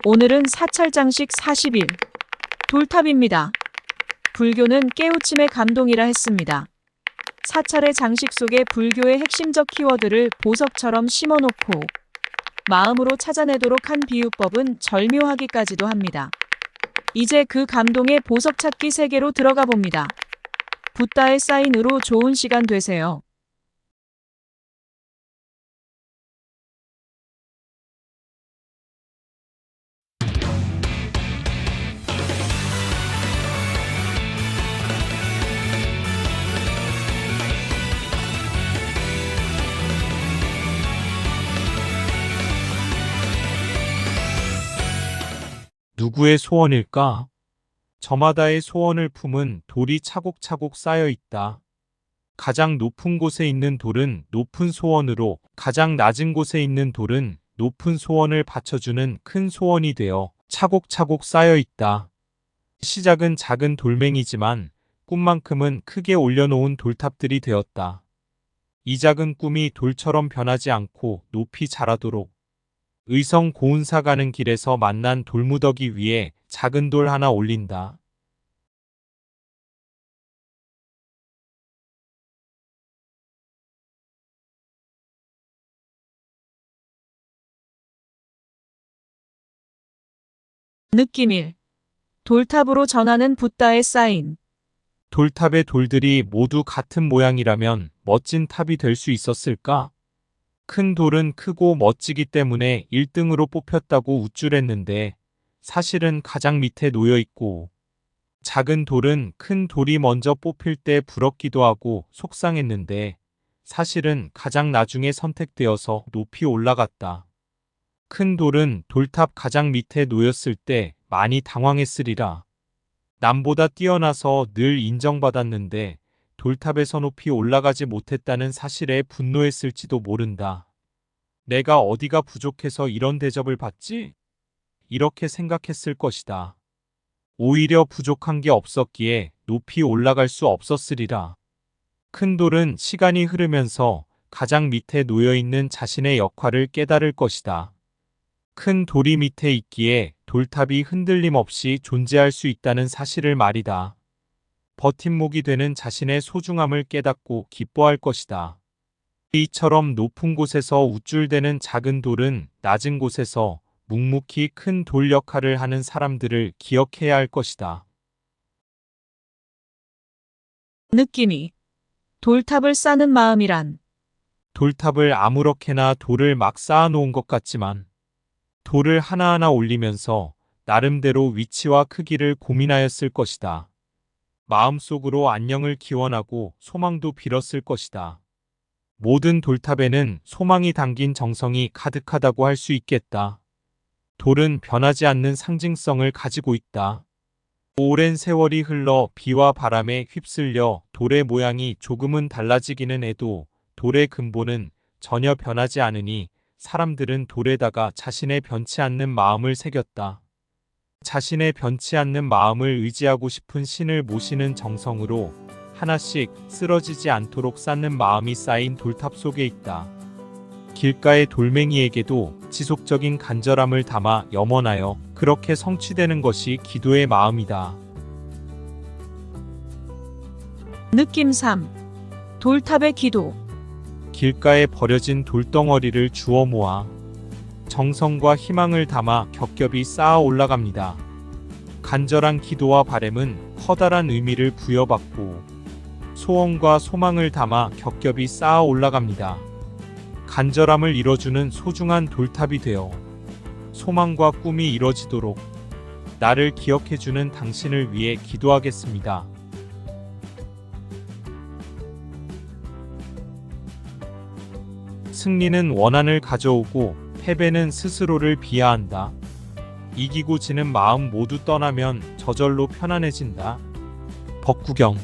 오늘은 사찰장식 40일. 돌탑입니다. 불교는 깨우침의 감동이라 했습니다. 사찰의 장식 속에 불교의 핵심적 키워드를 보석처럼 심어놓고 마음으로 찾아내도록 한 비유법은 절묘하기까지도 합니다. 이제 그 감동의 보석 찾기 세계로 들어가 봅니다. 붓다의 사인으로 좋은 시간 되세요. 누구의 소원일까? 저마다의 소원을 품은 돌이 차곡차곡 쌓여 있다. 가장 높은 곳에 있는 돌은 높은 소원으로, 가장 낮은 곳에 있는 돌은 높은 소원을 받쳐주는 큰 소원이 되어 차곡차곡 쌓여 있다. 시작은 작은 돌멩이지만 꿈만큼은 크게 올려놓은 돌탑들이 되었다. 이 작은 꿈이 돌처럼 변하지 않고 높이 자라도록 의성 고운사 가는 길에서 만난 돌무더기 위에 작은 돌 하나 올린다. 느낌 1. 돌탑으로 전하는 붓다의 사인. 돌탑의 돌들이 모두 같은 모양이라면 멋진 탑이 될 수 있었을까? 큰 돌은 크고 멋지기 때문에 1등으로 뽑혔다고 우쭐했는데 사실은 가장 밑에 놓여 있고, 작은 돌은 큰 돌이 먼저 뽑힐 때 부럽기도 하고 속상했는데 사실은 가장 나중에 선택되어서 높이 올라갔다. 큰 돌은 돌탑 가장 밑에 놓였을 때 많이 당황했으리라. 남보다 뛰어나서 늘 인정받았는데 돌탑에서 높이 올라가지 못했다는 사실에 분노했을지도 모른다. 내가 어디가 부족해서 이런 대접을 받지? 이렇게 생각했을 것이다. 오히려 부족한 게 없었기에 높이 올라갈 수 없었으리라. 큰 돌은 시간이 흐르면서 가장 밑에 놓여 있는 자신의 역할을 깨달을 것이다. 큰 돌이 밑에 있기에 돌탑이 흔들림 없이 존재할 수 있다는 사실을 말이다. 버팀목이 되는 자신의 소중함을 깨닫고 기뻐할 것이다. 이처럼 높은 곳에서 우쭐대는 작은 돌은 낮은 곳에서 묵묵히 큰 돌 역할을 하는 사람들을 기억해야 할 것이다. 느낌 2. 돌탑을 쌓는 마음이란. 돌탑을 아무렇게나 돌을 막 쌓아놓은 것 같지만 돌을 하나하나 올리면서 나름대로 위치와 크기를 고민하였을 것이다. 마음속으로 안녕을 기원하고 소망도 빌었을 것이다. 모든 돌탑에는 소망이 담긴 정성이 가득하다고 할 수 있겠다. 돌은 변하지 않는 상징성을 가지고 있다. 오랜 세월이 흘러 비와 바람에 휩쓸려 돌의 모양이 조금은 달라지기는 해도 돌의 근본은 전혀 변하지 않으니 사람들은 돌에다가 자신의 변치 않는 마음을 새겼다. 자신의 변치 않는 마음을 의지하고 싶은 신을 모시는 정성으로 하나씩 쓰러지지 않도록 쌓는 마음이 쌓인 돌탑 속에 있다. 길가의 돌멩이에게도 지속적인 간절함을 담아 염원하여 그렇게 성취되는 것이 기도의 마음이다. 느낌 3. 돌탑의 기도. 길가에 버려진 돌덩어리를 주워 모아 정성과 희망을 담아 겹겹이 쌓아 올라갑니다. 간절한 기도와 바램은 커다란 의미를 부여받고 소원과 소망을 담아 겹겹이 쌓아 올라갑니다. 간절함을 이뤄주는 소중한 돌탑이 되어 소망과 꿈이 이뤄지도록 나를 기억해주는 당신을 위해 기도하겠습니다. 승리는 원한을 가져오고 패배는 스스로를 비하한다. 이기고 지는 마음 모두 떠나면 저절로 편안해진다. 법구경